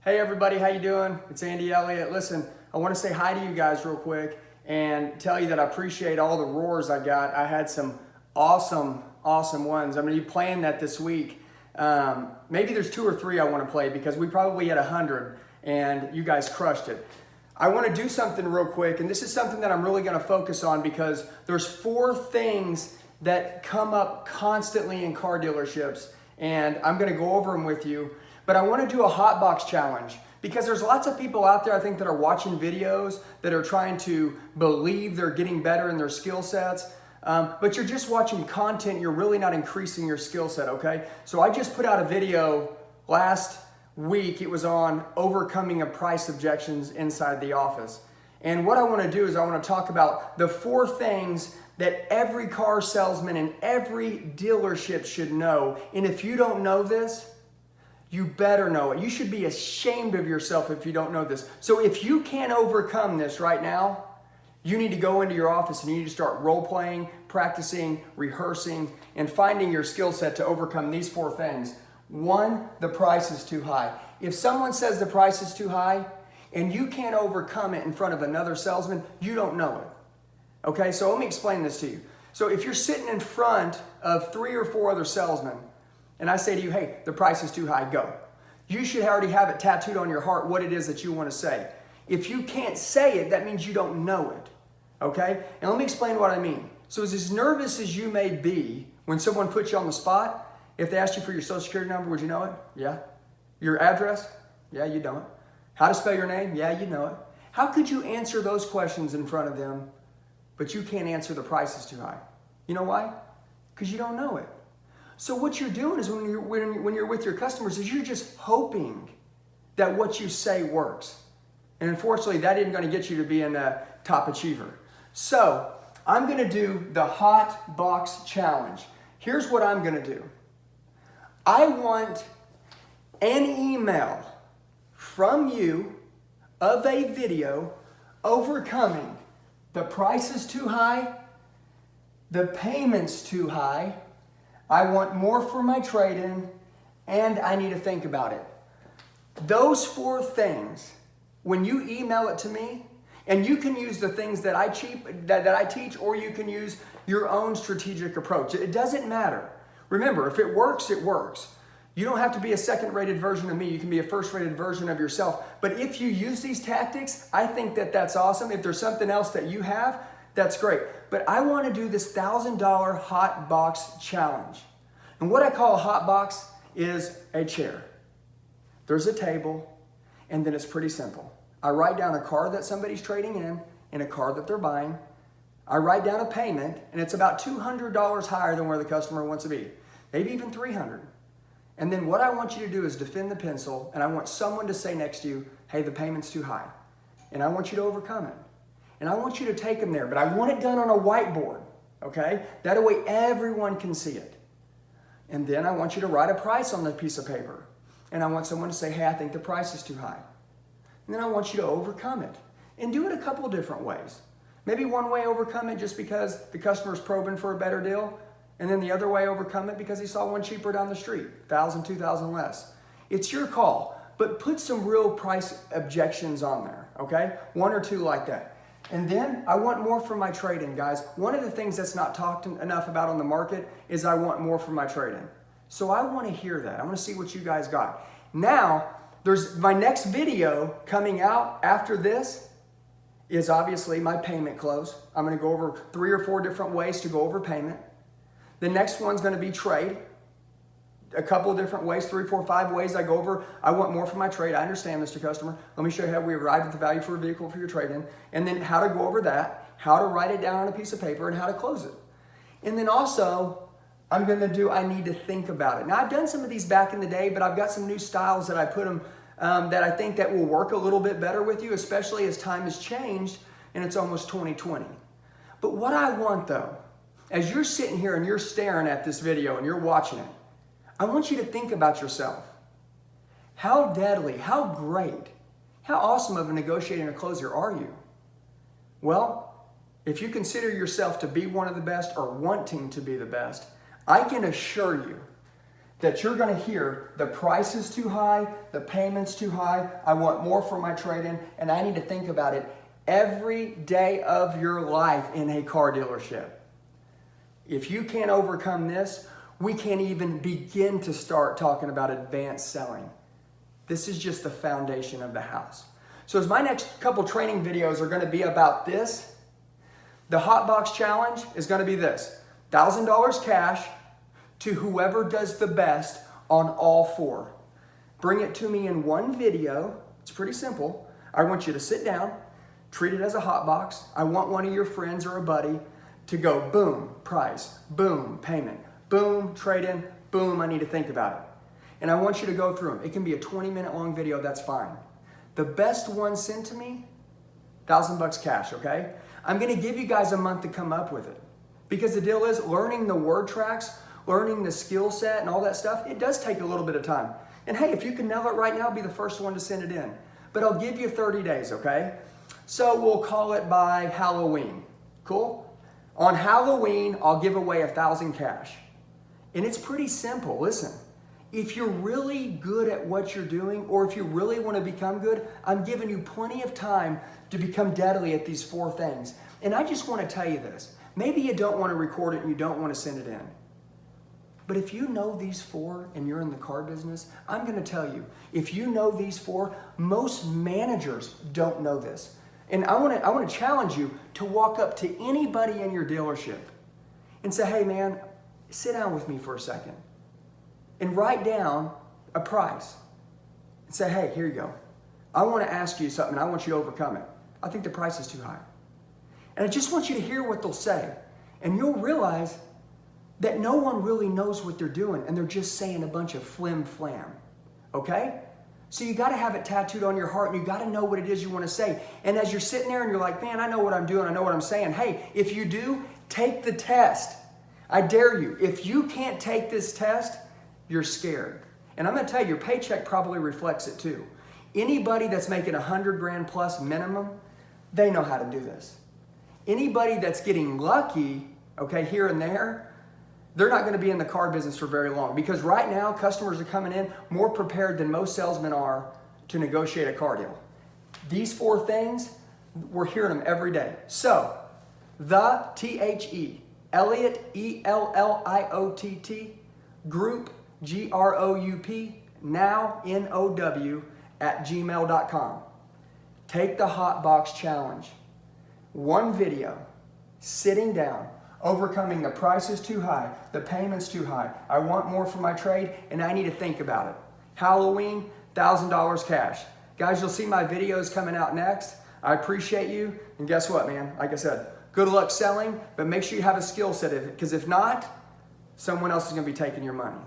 Hey everybody, how you doing? It's Andy Elliott. Listen, I want to say hi to you guys real quick and tell you that I appreciate all the roars I got. I had some awesome ones. I'm going to be playing that this week. Maybe there's 2 or 3 I want to play because we probably had 100 and you guys crushed it. I want to do something real quick, and this is something that I'm really going to focus on because there's 4 things that come up constantly in car dealerships, and I'm going to go over them with you. But I want to do a hot box challenge because there's lots of people out there, I think, that are watching videos that are trying to believe they're getting better in their skill sets. But you're just watching content, you're really not increasing your skill set, okay? So I just put out a video last week. It was on overcoming of price objections inside the office. And what I want to do is I want to talk about the 4 things that every car salesman in every dealership should know. And if you don't know this, you better know it. You should be ashamed of yourself if you don't know this. So if you can't overcome this right now, you need to go into your office and you need to start role playing, practicing, rehearsing, and finding your skill set to overcome these 4 things. 1, the price is too high. If someone says the price is too high and you can't overcome it in front of another salesman, you don't know it. Okay, so let me explain this to you. So if you're sitting in front of 3 or 4 other salesmen, and I say to you, hey, the price is too high, go. You should already have it tattooed on your heart what it is that you want to say. If you can't say it, that means you don't know it, okay? And let me explain what I mean. So as nervous as you may be when someone puts you on the spot, if they asked you for your social security number, would you know it? Yeah. Your address? Yeah, you know it. How to spell your name? Yeah, you know it. How could you answer those questions in front of them, but you can't answer the price is too high? You know why? Because you don't know it. So what you're doing is when you're with your customers is you're just hoping that what you say works. And unfortunately, that isn't going to get you to being a top achiever. So I'm going to do the hot box challenge. Here's what I'm going to do. I want an email from you of a video overcoming the price is too high, the payment's too high, I want more for my trade-in, and I need to think about it. Those 4 things, when you email it to me, and you can use the things that I teach, or you can use your own strategic approach. It doesn't matter. Remember, if it works, it works. You don't have to be a second-rated version of me. You can be a first-rated version of yourself. But if you use these tactics, I think that that's awesome. If there's something else that you have, that's great. But I want to do this $1,000 hot box challenge. And what I call a hot box is a chair. There's a table, and then it's pretty simple. I write down a car that somebody's trading in and a car that they're buying. I write down a payment, and it's about $200 higher than where the customer wants to be, maybe even $300. And then what I want you to do is defend the pencil, and I want someone to say next to you, hey, the payment's too high. And I want you to overcome it. And I want you to take them there, but I want it done on a whiteboard, okay? That way everyone can see it. And then I want you to write a price on the piece of paper. And I want someone to say, hey, I think the price is too high. And then I want you to overcome it. And do it a couple of different ways. Maybe one way overcome it just because the customer's probing for a better deal. And then the other way overcome it because he saw one cheaper down the street, $1,000, $2,000 less. It's your call, but put some real price objections on there, okay? 1 or 2 like that. And then I want more for my trade-in, guys. One of the things that's not talked enough about on the market is I want more for my trade-in. So I want to hear that. I want to see what you guys got. Now, there's my next video coming out after this is obviously my payment close. I'm going to go over 3 or 4 different ways to go over payment. The next one's going to be trade. A couple of different ways, 3, 4, 5 ways I go over. I want more for my trade. I understand, Mr. Customer. Let me show you how we arrive at the value for a vehicle for your trade-in. And then how to go over that, how to write it down on a piece of paper, and how to close it. And then also, I need to think about it. Now, I've done some of these back in the day, but I've got some new styles that I put them that I think that will work a little bit better with you, especially as time has changed and it's almost 2020. But what I want, though, as you're sitting here and you're staring at this video and you're watching it, I want you to think about yourself. How deadly, how great, how awesome of a negotiator and a closer are you? Well, if you consider yourself to be one of the best or wanting to be the best, I can assure you that you're gonna hear the price is too high, the payment's too high, I want more for my trade-in, and I need to think about it every day of your life in a car dealership. If you can't overcome this, we can't even begin to start talking about advanced selling. This is just the foundation of the house. So as my next couple training videos are gonna be about this, the Hot Box Challenge is gonna be this: $1,000 cash to whoever does the best on all four. Bring it to me in one video. It's pretty simple. I want you to sit down, treat it as a hot box. I want one of your friends or a buddy to go boom, price, boom, payment, boom, trade-in, boom, I need to think about it. And I want you to go through them. It can be a 20-minute long video, that's fine. The best one sent to me, $1,000 cash, okay? I'm gonna give you guys a month to come up with it. Because the deal is, learning the word tracks, learning the skill set and all that stuff, it does take a little bit of time. And hey, if you can nail it right now, be the first one to send it in. But I'll give you 30 days, okay? So we'll call it by Halloween. Cool? On Halloween, I'll give away 1,000 cash. And it's pretty simple. Listen, if you're really good at what you're doing, or if you really want to become good, I'm giving you plenty of time to become deadly at these four things. And I just want to tell you this. Maybe you don't want to record it and you don't want to send it in. But if you know these four and you're in the car business, I'm going to tell you, if you know these four, most managers don't know this. And I want to challenge you to walk up to anybody in your dealership and say, hey man, sit down with me for a second and write down a price and say, hey, here you go. I want to ask you something. I want you to overcome it. I think the price is too high. And I just want you to hear what they'll say. And you'll realize that no one really knows what they're doing and they're just saying a bunch of flim-flam, okay? So you gotta have it tattooed on your heart and you gotta know what it is you wanna say. And as you're sitting there and you're like, man, I know what I'm doing, I know what I'm saying. Hey, if you do, take the test. I dare you. If you can't take this test, you're scared. And I'm gonna tell you, your paycheck probably reflects it too. Anybody that's making 100 grand plus minimum, they know how to do this. Anybody that's getting lucky, okay, here and there, they're not going to be in the car business for very long, because right now customers are coming in more prepared than most salesmen are to negotiate a car deal. These four things, we're hearing them every day. So, the THE, Elliott, ELLIOTT, Group, GROUP, now NOW, @gmail.com. Take the Hot Box Challenge. One video, sitting down, overcoming the price is too high, the payment's too high, I want more for my trade, and I need to think about it. Halloween, $1,000 cash. Guys, you'll see my videos coming out next. I appreciate you, and guess what, man? Like I said, good luck selling, but make sure you have a skill set, because if not, someone else is gonna be taking your money.